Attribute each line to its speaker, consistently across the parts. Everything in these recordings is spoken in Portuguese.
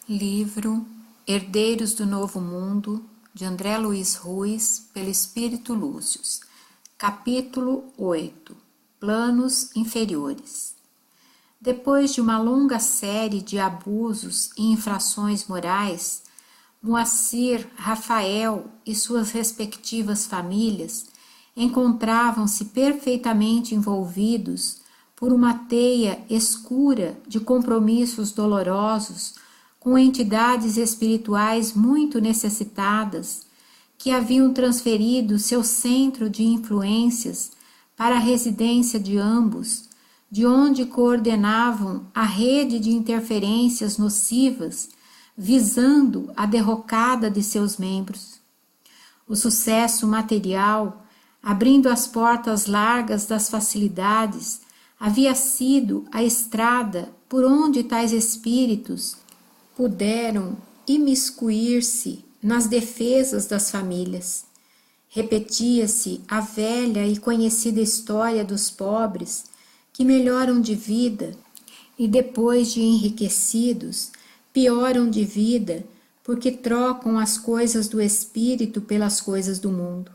Speaker 1: Livro Herdeiros do Novo Mundo, de André Luiz Ruiz, pelo Espírito Lúcius. Capítulo 8. Planos inferiores. Depois de uma longa série de abusos e infrações morais, Moacir, Rafael e suas respectivas famílias encontravam-se perfeitamente envolvidos por uma teia escura de compromissos dolorosos com entidades espirituais muito necessitadas, que haviam transferido seu centro de influências para a residência de ambos, de onde coordenavam a rede de interferências nocivas, visando a derrocada de seus membros. O sucesso material, abrindo as portas largas das facilidades, havia sido a estrada por onde tais espíritos puderam imiscuir-se nas defesas das famílias. Repetia-se a velha e conhecida história dos pobres que melhoram de vida e, depois de enriquecidos, pioram de vida porque trocam as coisas do espírito pelas coisas do mundo.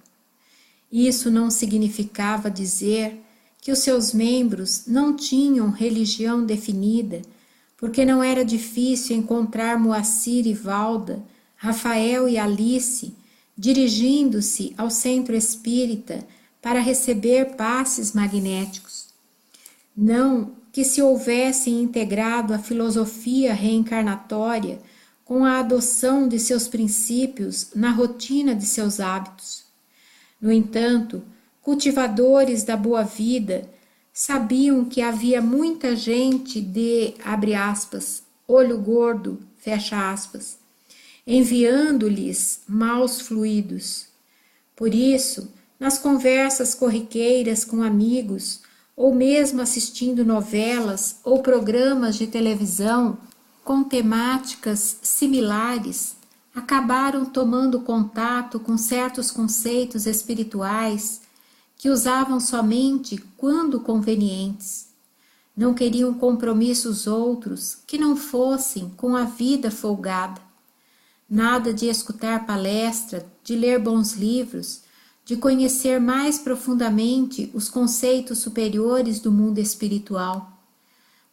Speaker 1: Isso não significava dizer que os seus membros não tinham religião definida, porque não era difícil encontrar Moacir e Valda, Rafael e Alice, dirigindo-se ao centro espírita para receber passes magnéticos. Não que se houvessem integrado a filosofia reencarnatória com a adoção de seus princípios na rotina de seus hábitos. No entanto, cultivadores da boa vida sabiam que havia muita gente de, abre aspas, olho gordo, fecha aspas, enviando-lhes maus fluidos. Por isso, nas conversas corriqueiras com amigos, ou mesmo assistindo novelas ou programas de televisão com temáticas similares, acabaram tomando contato com certos conceitos espirituais que usavam somente quando convenientes. Não queriam compromissos outros que não fossem com a vida folgada. Nada de escutar palestra, de ler bons livros, de conhecer mais profundamente os conceitos superiores do mundo espiritual.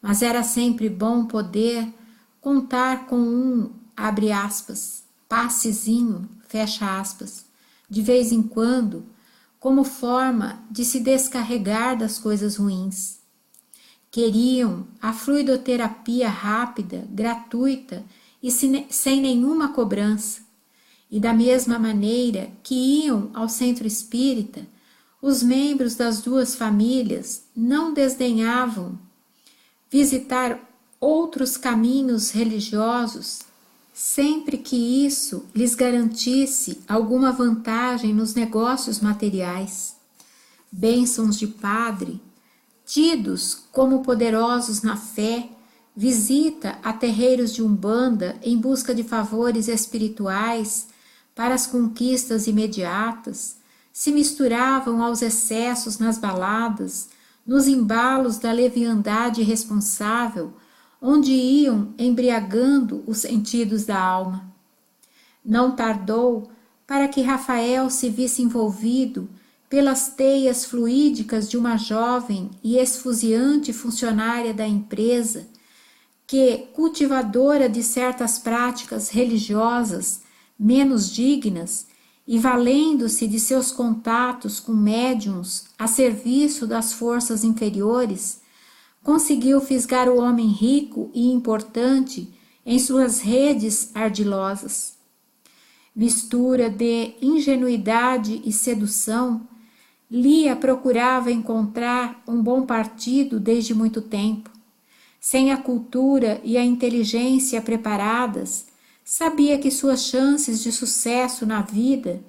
Speaker 1: Mas era sempre bom poder contar com um, abre aspas, passezinho, fecha aspas, de vez em quando, como forma de se descarregar das coisas ruins. Queriam a fluidoterapia rápida, gratuita e sem nenhuma cobrança. E da mesma maneira que iam ao centro espírita, os membros das duas famílias não desdenhavam visitar outros caminhos religiosos, sempre que isso lhes garantisse alguma vantagem nos negócios materiais. Bênçãos de padre, tidos como poderosos na fé, visita a terreiros de Umbanda em busca de favores espirituais para as conquistas imediatas, se misturavam aos excessos nas baladas, nos embalos da leviandade irresponsável, onde iam embriagando os sentidos da alma. Não tardou para que Rafael se visse envolvido pelas teias fluídicas de uma jovem e esfuziante funcionária da empresa que, cultivadora de certas práticas religiosas menos dignas e valendo-se de seus contatos com médiuns a serviço das forças inferiores, conseguiu fisgar o homem rico e importante em suas redes ardilosas. Mistura de ingenuidade e sedução, Lia procurava encontrar um bom partido desde muito tempo. Sem a cultura e a inteligência preparadas, sabia que suas chances de sucesso na vida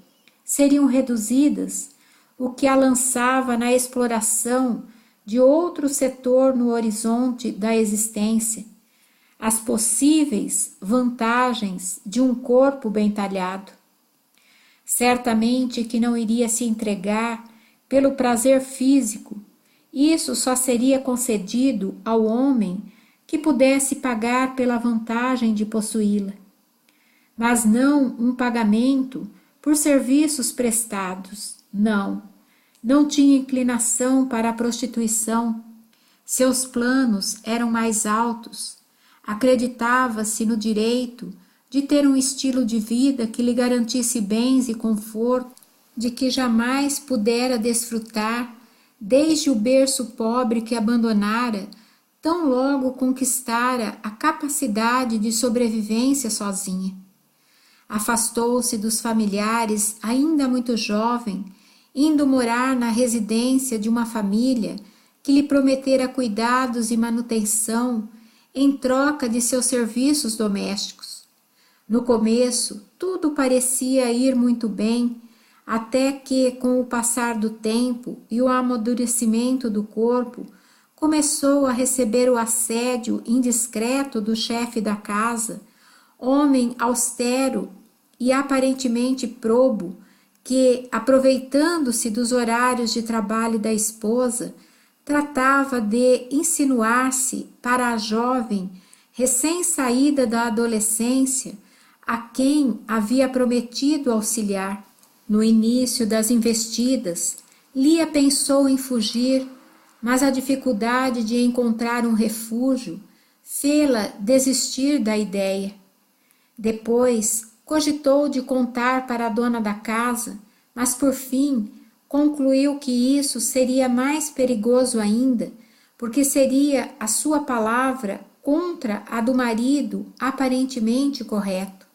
Speaker 1: seriam reduzidas, o que a lançava na exploração de outro setor no horizonte da existência, as possíveis vantagens de um corpo bem talhado. Certamente que não iria se entregar pelo prazer físico, isso só seria concedido ao homem que pudesse pagar pela vantagem de possuí-la, mas não um pagamento por serviços prestados. Não tinha inclinação para a prostituição. Seus planos eram mais altos. Acreditava-se no direito de ter um estilo de vida que lhe garantisse bens e conforto de que jamais pudera desfrutar desde o berço pobre que abandonara, tão logo conquistara a capacidade de sobrevivência sozinha. Afastou-se dos familiares ainda muito jovem, indo morar na residência de uma família que lhe prometera cuidados e manutenção em troca de seus serviços domésticos. No começo, tudo parecia ir muito bem, até que, com o passar do tempo e o amadurecimento do corpo, começou a receber o assédio indiscreto do chefe da casa, homem austero e aparentemente probo, que, aproveitando-se dos horários de trabalho da esposa, tratava de insinuar-se para a jovem recém-saída da adolescência, a quem havia prometido auxiliar. No início das investidas, Lia pensou em fugir, mas a dificuldade de encontrar um refúgio fê-la desistir da ideia. Depois, cogitou de contar para a dona da casa, mas por fim concluiu que isso seria mais perigoso ainda, porque seria a sua palavra contra a do marido aparentemente correto.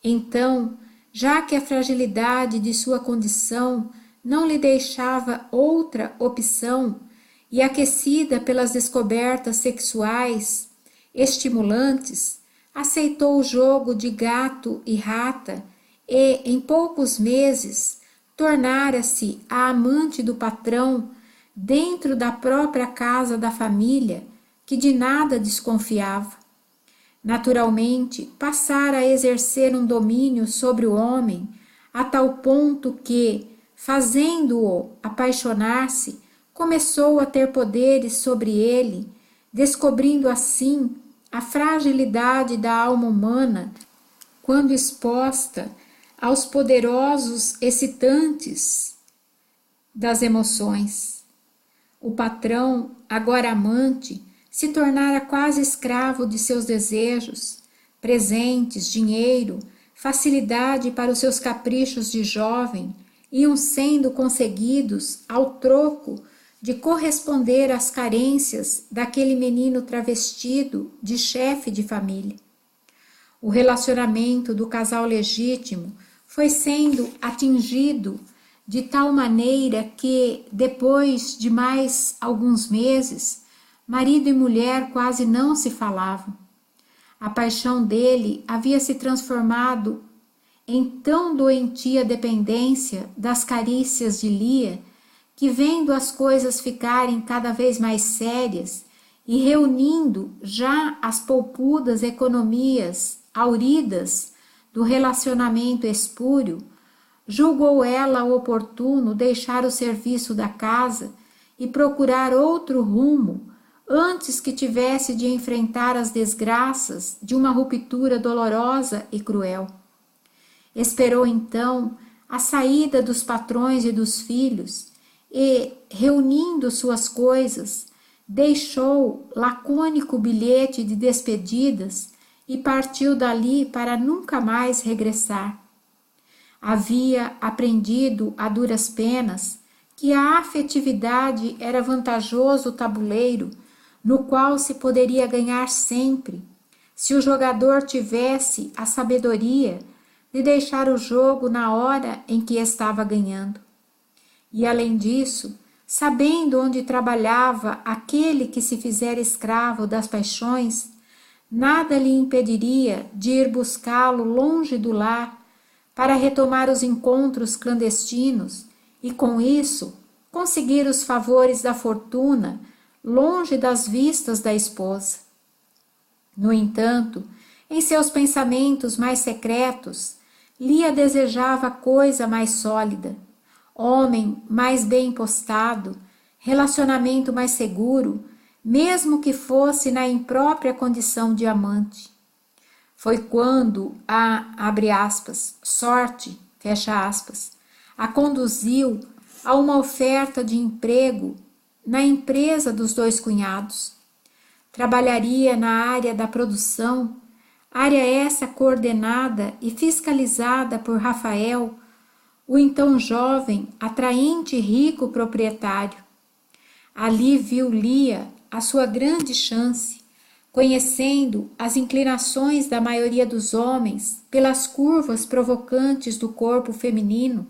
Speaker 1: Então, já que a fragilidade de sua condição não lhe deixava outra opção, e aquecida pelas descobertas sexuais estimulantes, aceitou o jogo de gato e rata e, em poucos meses, tornara-se a amante do patrão dentro da própria casa da família, que de nada desconfiava. Naturalmente, passara a exercer um domínio sobre o homem, a tal ponto que, fazendo-o apaixonar-se, começou a ter poderes sobre ele, descobrindo assim a fragilidade da alma humana quando exposta aos poderosos excitantes das emoções. O patrão, agora amante, se tornara quase escravo de seus desejos, presentes, dinheiro, facilidade para os seus caprichos de jovem, iam sendo conseguidos ao troco de corresponder às carências daquele menino travestido de chefe de família. O relacionamento do casal legítimo foi sendo atingido de tal maneira que, depois de mais alguns meses, marido e mulher quase não se falavam. A paixão dele havia se transformado em tão doentia dependência das carícias de Lia, que, vendo as coisas ficarem cada vez mais sérias e reunindo já as poupudas economias hauridas do relacionamento espúrio, julgou ela oportuno deixar o serviço da casa e procurar outro rumo antes que tivesse de enfrentar as desgraças de uma ruptura dolorosa e cruel. Esperou então a saída dos patrões e dos filhos e, reunindo suas coisas, deixou lacônico bilhete de despedidas e partiu dali para nunca mais regressar. Havia aprendido a duras penas que a afetividade era vantajoso tabuleiro no qual se poderia ganhar sempre, se o jogador tivesse a sabedoria de deixar o jogo na hora em que estava ganhando. E, além disso, sabendo onde trabalhava aquele que se fizera escravo das paixões, nada lhe impediria de ir buscá-lo longe do lar para retomar os encontros clandestinos e, com isso, conseguir os favores da fortuna longe das vistas da esposa. No entanto, em seus pensamentos mais secretos, Lia desejava coisa mais sólida, homem mais bem postado, relacionamento mais seguro, mesmo que fosse na imprópria condição de amante. Foi quando abre aspas, sorte, fecha aspas, a conduziu a uma oferta de emprego na empresa dos dois cunhados. Trabalharia na área da produção, área essa coordenada e fiscalizada por Rafael, o então jovem, atraente e rico proprietário. Ali viu Lia a sua grande chance, conhecendo as inclinações da maioria dos homens pelas curvas provocantes do corpo feminino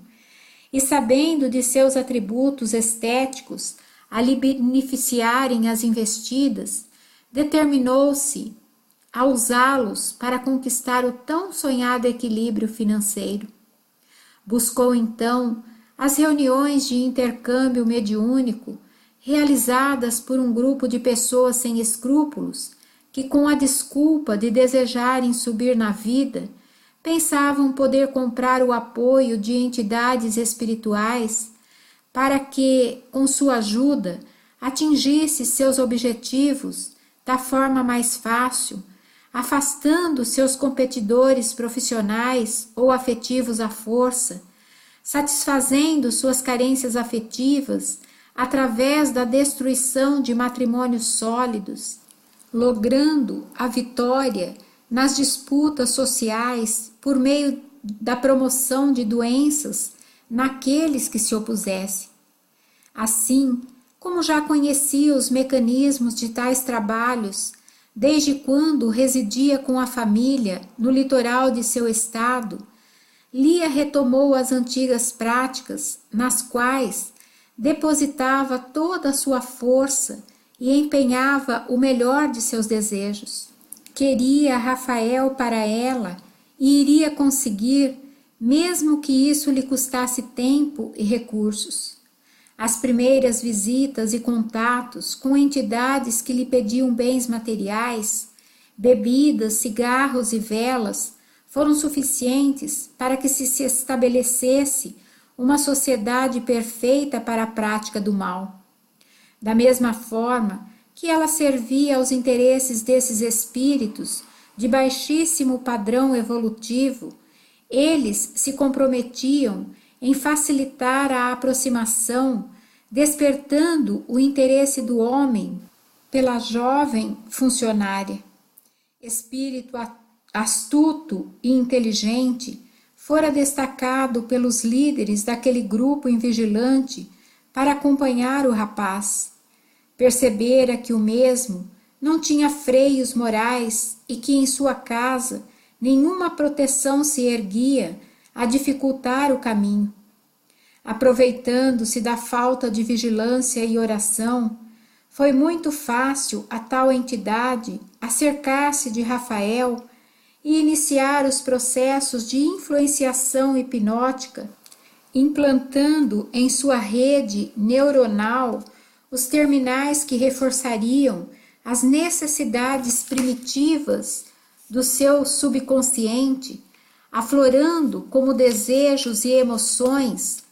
Speaker 1: e sabendo de seus atributos estéticos a lhe beneficiarem as investidas, determinou-se a usá-los para conquistar o tão sonhado equilíbrio financeiro. Buscou então as reuniões de intercâmbio mediúnico realizadas por um grupo de pessoas sem escrúpulos que, com a desculpa de desejarem subir na vida, pensavam poder comprar o apoio de entidades espirituais para que, com sua ajuda, atingisse seus objetivos da forma mais fácil, afastando seus competidores profissionais ou afetivos à força, satisfazendo suas carências afetivas através da destruição de matrimônios sólidos, logrando a vitória nas disputas sociais por meio da promoção de doenças naqueles que se opusessem. Assim, como já conhecia os mecanismos de tais trabalhos, desde quando residia com a família no litoral de seu estado, Lia retomou as antigas práticas nas quais depositava toda a sua força e empenhava o melhor de seus desejos. Queria Rafael para ela e iria conseguir, mesmo que isso lhe custasse tempo e recursos. As primeiras visitas e contatos com entidades que lhe pediam bens materiais, bebidas, cigarros e velas foram suficientes para que se estabelecesse uma sociedade perfeita para a prática do mal. Da mesma forma que ela servia aos interesses desses espíritos de baixíssimo padrão evolutivo, eles se comprometiam em facilitar a aproximação, despertando o interesse do homem pela jovem funcionária. Espírito astuto e inteligente, fora destacado pelos líderes daquele grupo invigilante para acompanhar o rapaz. Percebera que o mesmo não tinha freios morais e que em sua casa nenhuma proteção se erguia a dificultar o caminho. Aproveitando-se da falta de vigilância e oração, foi muito fácil a tal entidade acercar-se de Rafael e iniciar os processos de influenciação hipnótica, implantando em sua rede neuronal os terminais que reforçariam as necessidades primitivas do seu subconsciente, aflorando como desejos e emoções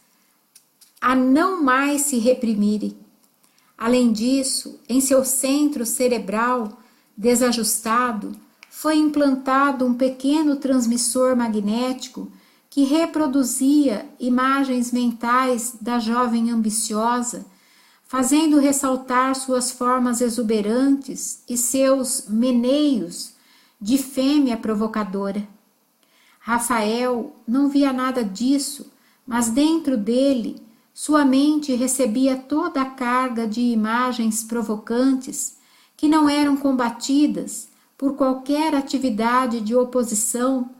Speaker 1: a não mais se reprimirem. Além disso, em seu centro cerebral desajustado, foi implantado um pequeno transmissor magnético que reproduzia imagens mentais da jovem ambiciosa, fazendo ressaltar suas formas exuberantes e seus meneios de fêmea provocadora. Rafael não via nada disso, mas dentro dele sua mente recebia toda a carga de imagens provocantes que não eram combatidas por qualquer atividade de oposição,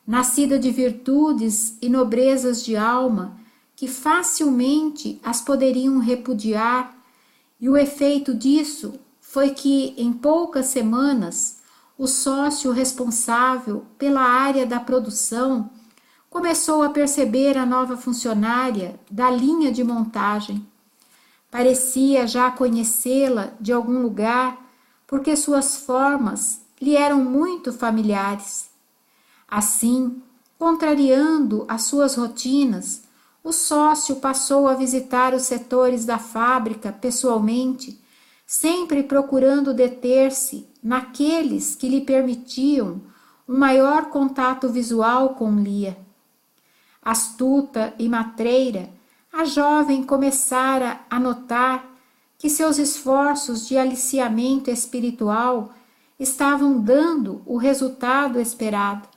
Speaker 1: nascida de virtudes e nobrezas de alma que facilmente as poderiam repudiar, e o efeito disso foi que, em poucas semanas, o sócio responsável pela área da produção começou a perceber a nova funcionária da linha de montagem. Parecia já conhecê-la de algum lugar, porque suas formas lhe eram muito familiares. Assim, contrariando as suas rotinas, o sócio passou a visitar os setores da fábrica pessoalmente, sempre procurando deter-se naqueles que lhe permitiam um maior contato visual com Lia. Astuta e matreira, a jovem começara a notar que seus esforços de aliciamento espiritual estavam dando o resultado esperado.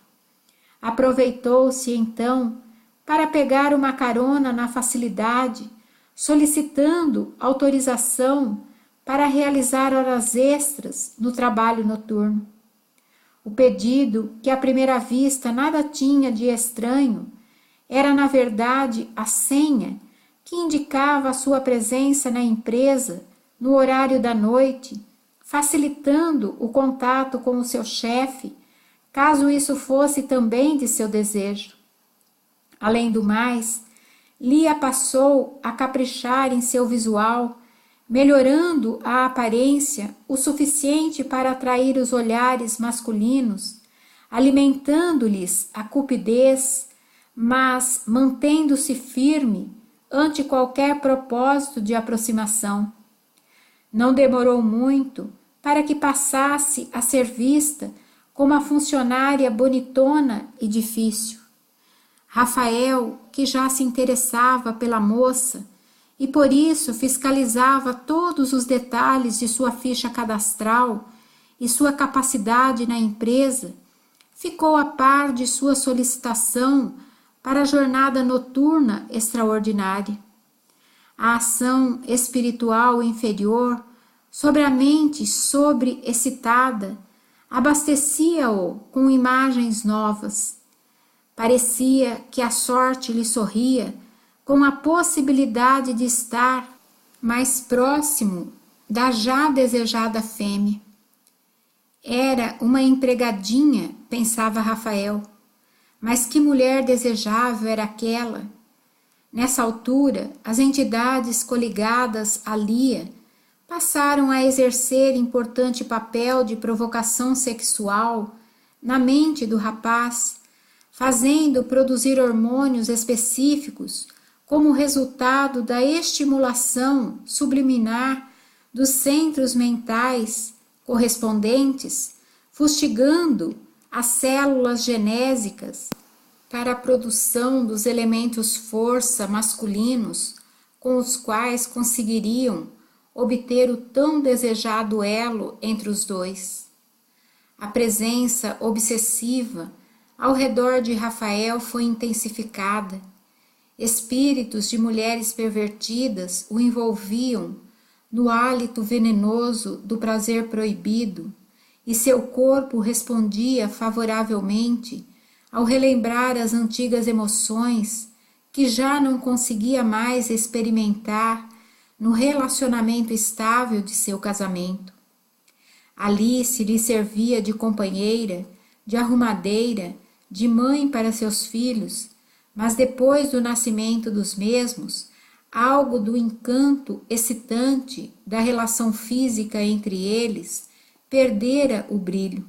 Speaker 1: Aproveitou-se então para pegar uma carona na facilidade, solicitando autorização para realizar horas extras no trabalho noturno. O pedido, que à primeira vista nada tinha de estranho, era na verdade a senha que indicava a sua presença na empresa no horário da noite, facilitando o contato com o seu chefe, caso isso fosse também de seu desejo. Além do mais, Lia passou a caprichar em seu visual, melhorando a aparência o suficiente para atrair os olhares masculinos, alimentando-lhes a cupidez, mas mantendo-se firme ante qualquer propósito de aproximação. Não demorou muito para que passasse a ser vista como uma funcionária bonitona e difícil. Rafael, que já se interessava pela moça e por isso fiscalizava todos os detalhes de sua ficha cadastral e sua capacidade na empresa, ficou a par de sua solicitação para a jornada noturna extraordinária. A ação espiritual inferior sobre a mente sobreexcitada abastecia-o com imagens novas. Parecia que a sorte lhe sorria com a possibilidade de estar mais próximo da já desejada fêmea. Era uma empregadinha, pensava Rafael, mas que mulher desejável era aquela? Nessa altura, as entidades coligadas a Lia passaram a exercer importante papel de provocação sexual na mente do rapaz, fazendo produzir hormônios específicos como resultado da estimulação subliminar dos centros mentais correspondentes, fustigando as células genésicas para a produção dos elementos força masculinos com os quais conseguiriam obter o tão desejado elo entre os dois. A presença obsessiva ao redor de Rafael foi intensificada. Espíritos de mulheres pervertidas o envolviam no hálito venenoso do prazer proibido, e seu corpo respondia favoravelmente ao relembrar as antigas emoções que já não conseguia mais experimentar no relacionamento estável de seu casamento. Alice lhe servia de companheira, de arrumadeira, de mãe para seus filhos, mas depois do nascimento dos mesmos, algo do encanto excitante da relação física entre eles perdera o brilho.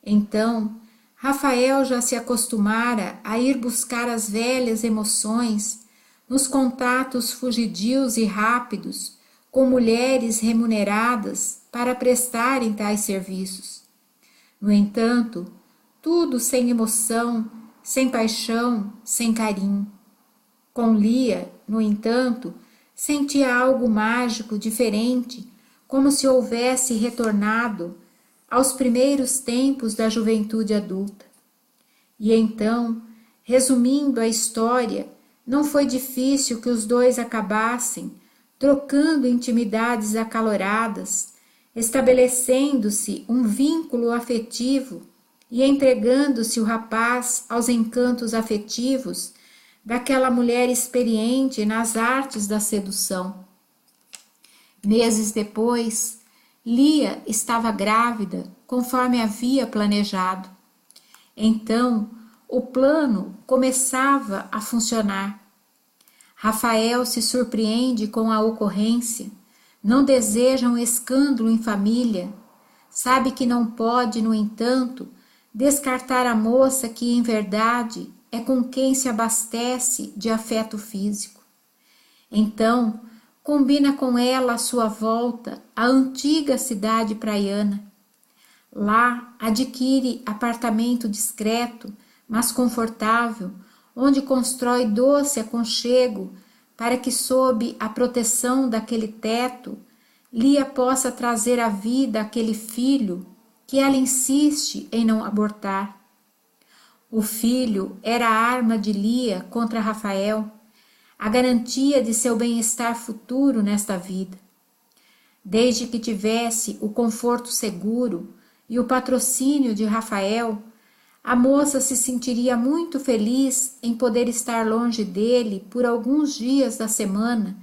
Speaker 1: Então, Rafael já se acostumara a ir buscar as velhas emoções nos contatos fugidios e rápidos com mulheres remuneradas para prestarem tais serviços. No entanto, tudo sem emoção, sem paixão, sem carinho. Com Lia, no entanto, sentia algo mágico, diferente, como se houvesse retornado aos primeiros tempos da juventude adulta. E então, resumindo a história, não foi difícil que os dois acabassem trocando intimidades acaloradas, estabelecendo-se um vínculo afetivo e entregando-se o rapaz aos encantos afetivos daquela mulher experiente nas artes da sedução. Meses depois, Lia estava grávida, conforme havia planejado. Então, o plano começava a funcionar. Rafael se surpreende com a ocorrência, não deseja um escândalo em família, sabe que não pode, no entanto, descartar a moça que, em verdade, é com quem se abastece de afeto físico. Então, combina com ela à sua volta a antiga cidade praiana. Lá adquire apartamento discreto, mas confortável, onde constrói doce aconchego para que, sob a proteção daquele teto, Lia possa trazer à vida aquele filho que ela insiste em não abortar. O filho era a arma de Lia contra Rafael, a garantia de seu bem-estar futuro nesta vida. Desde que tivesse o conforto seguro e o patrocínio de Rafael, a moça se sentiria muito feliz em poder estar longe dele por alguns dias da semana,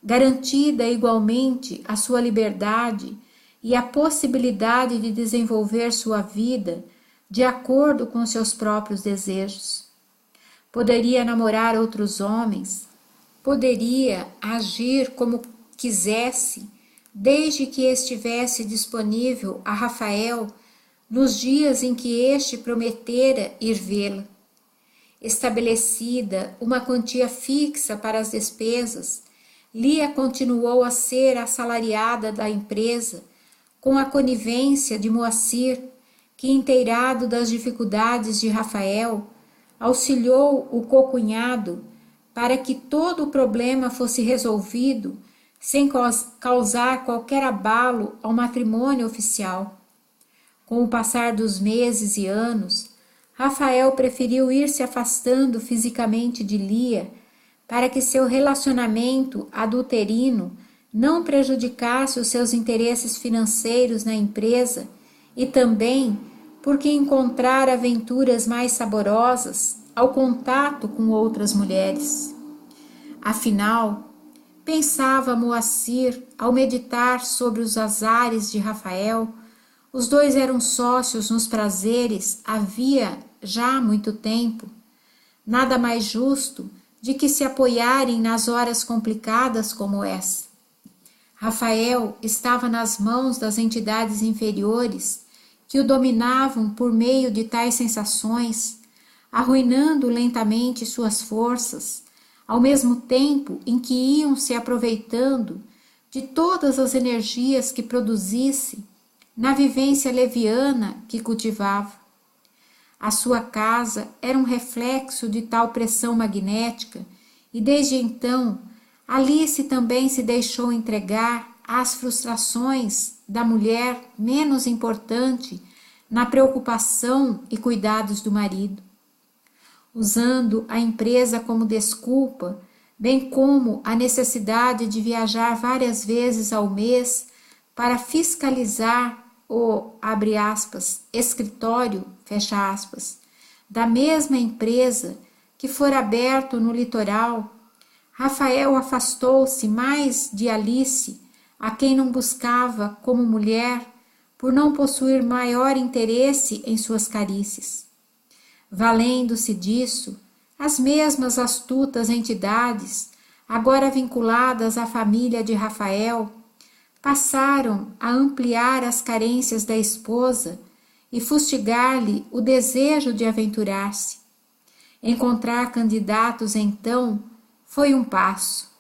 Speaker 1: garantida igualmente a sua liberdade e a possibilidade de desenvolver sua vida de acordo com seus próprios desejos. Poderia namorar outros homens, poderia agir como quisesse, desde que estivesse disponível a Rafael nos dias em que este prometera ir vê-la. Estabelecida uma quantia fixa para as despesas, Lia continuou a ser assalariada da empresa com a conivência de Moacir, que, inteirado das dificuldades de Rafael, auxiliou o cocunhado para que todo o problema fosse resolvido sem causar qualquer abalo ao matrimônio oficial. Com o passar dos meses e anos, Rafael preferiu ir se afastando fisicamente de Lia para que seu relacionamento adulterino não prejudicasse os seus interesses financeiros na empresa e também porque encontrara aventuras mais saborosas ao contato com outras mulheres. Afinal, pensava Moacir ao meditar sobre os azares de Rafael, os dois eram sócios nos prazeres havia já muito tempo. Nada mais justo de que se apoiarem nas horas complicadas como essa. Rafael estava nas mãos das entidades inferiores que o dominavam por meio de tais sensações, arruinando lentamente suas forças, ao mesmo tempo em que iam se aproveitando de todas as energias que produzisse na vivência leviana que cultivava. A sua casa era um reflexo de tal pressão magnética e desde então Alice também se deixou entregar às frustrações da mulher menos importante na preocupação e cuidados do marido. Usando a empresa como desculpa, bem como a necessidade de viajar várias vezes ao mês para fiscalizar o, abre aspas, escritório, fecha aspas, da mesma empresa que for aberto no litoral, Rafael afastou-se mais de Alice, a quem não buscava como mulher, por não possuir maior interesse em suas carícias. Valendo-se disso, as mesmas astutas entidades, agora vinculadas à família de Rafael, passaram a ampliar as carências da esposa e fustigar-lhe o desejo de aventurar-se. Encontrar candidatos, então, foi um passo.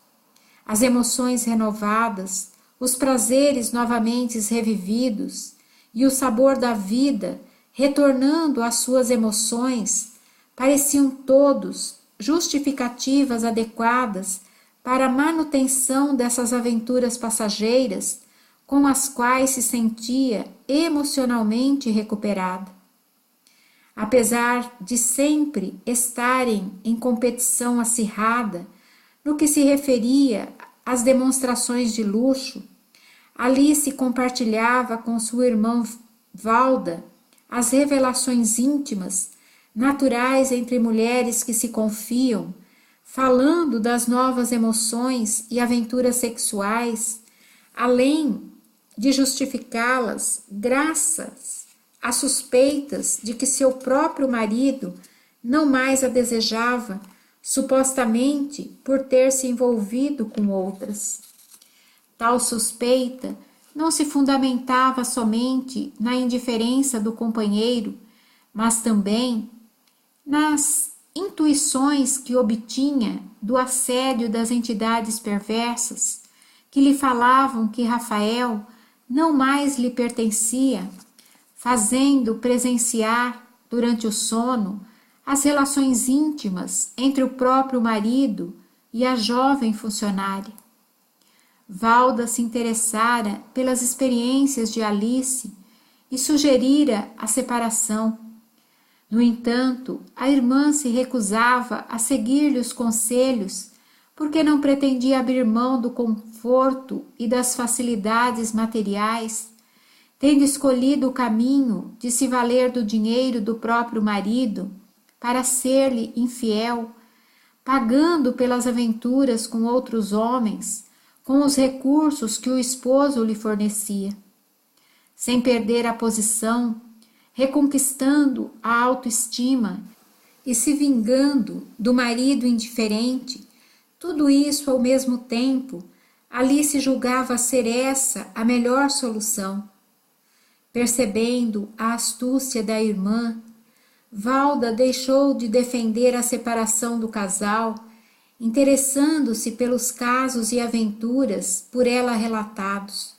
Speaker 1: As emoções renovadas, os prazeres novamente revividos e o sabor da vida retornando às suas emoções pareciam todos justificativas adequadas para a manutenção dessas aventuras passageiras com as quais se sentia emocionalmente recuperada. Apesar de sempre estarem em competição acirrada no que se referia às demonstrações de luxo, Alice compartilhava com sua irmã Valda as revelações íntimas, naturais entre mulheres que se confiam, falando das novas emoções e aventuras sexuais, além de justificá-las graças às suspeitas de que seu próprio marido não mais a desejava, supostamente por ter se envolvido com outras. Tal suspeita não se fundamentava somente na indiferença do companheiro, mas também nas intuições que obtinha do assédio das entidades perversas, que lhe falavam que Rafael não mais lhe pertencia, fazendo presenciar, durante o sono, as relações íntimas entre o próprio marido e a jovem funcionária. Valda se interessara pelas experiências de Alice e sugerira a separação. No entanto, a irmã se recusava a seguir-lhe os conselhos porque não pretendia abrir mão do conforto e das facilidades materiais, tendo escolhido o caminho de se valer do dinheiro do próprio marido para ser-lhe infiel, pagando pelas aventuras com outros homens, com os recursos que o esposo lhe fornecia. Sem perder a posição, reconquistando a autoestima e se vingando do marido indiferente, tudo isso ao mesmo tempo, Alice julgava ser essa a melhor solução. Percebendo a astúcia da irmã, Valda deixou de defender a separação do casal, interessando-se pelos casos e aventuras por ela relatados.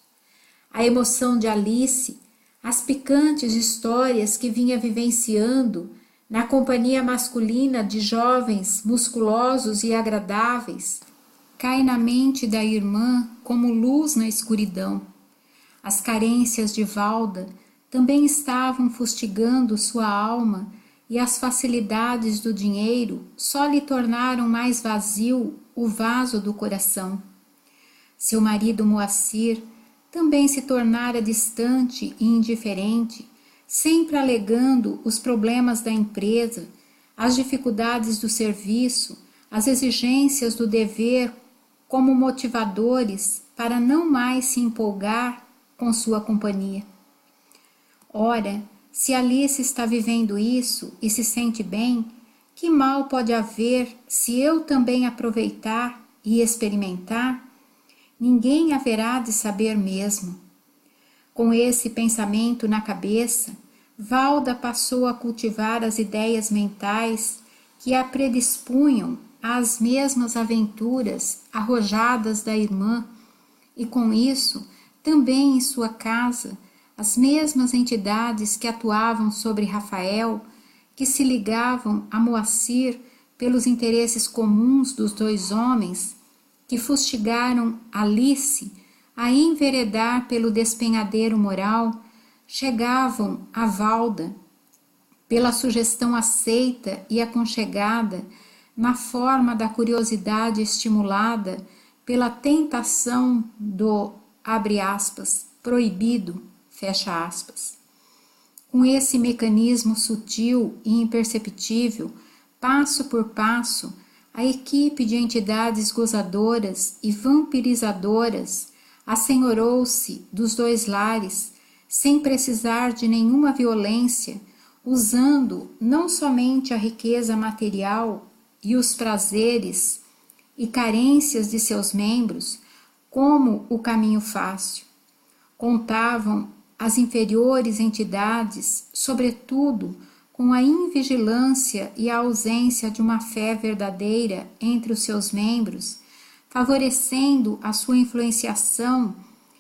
Speaker 1: A emoção de Alice, as picantes histórias que vinha vivenciando na companhia masculina de jovens musculosos e agradáveis, cai na mente da irmã como luz na escuridão. As carências de Valda também estavam fustigando sua alma e as facilidades do dinheiro só lhe tornaram mais vazio o vaso do coração. Seu marido Moacir também se tornara distante e indiferente, sempre alegando os problemas da empresa, as dificuldades do serviço, as exigências do dever como motivadores para não mais se empolgar com sua companhia. Ora, se Alice está vivendo isso e se sente bem, que mal pode haver se eu também aproveitar e experimentar? Ninguém haverá de saber mesmo. Com esse pensamento na cabeça, Valda passou a cultivar as ideias mentais que a predispunham às mesmas aventuras arrojadas da irmã, e com isso, também em sua casa, as mesmas entidades que atuavam sobre Rafael, que se ligavam a Moacir pelos interesses comuns dos dois homens, que fustigaram Alice a enveredar pelo despenhadeiro moral, chegavam a Valda, pela sugestão aceita e aconchegada, na forma da curiosidade estimulada pela tentação do, abre aspas, proibido, fecha aspas. Com esse mecanismo sutil e imperceptível, passo por passo, a equipe de entidades gozadoras e vampirizadoras assenhorou-se dos dois lares, sem precisar de nenhuma violência, usando não somente a riqueza material e os prazeres e carências de seus membros como o caminho fácil. Contavam as inferiores entidades, sobretudo, com a invigilância e a ausência de uma fé verdadeira entre os seus membros, favorecendo a sua influenciação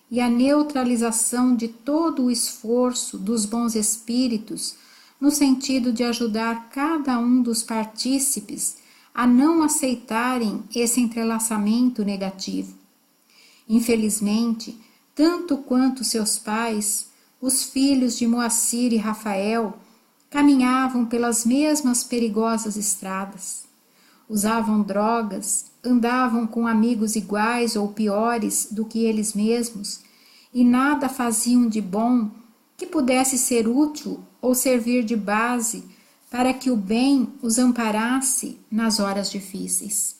Speaker 1: e a neutralização de todo o esforço dos bons espíritos no sentido de ajudar cada um dos partícipes a não aceitarem esse entrelaçamento negativo. Infelizmente, tanto quanto seus pais, os filhos de Moacir e Rafael caminhavam pelas mesmas perigosas estradas. Usavam drogas, andavam com amigos iguais ou piores do que eles mesmos e nada faziam de bom que pudesse ser útil ou servir de base para que o bem os amparasse nas horas difíceis.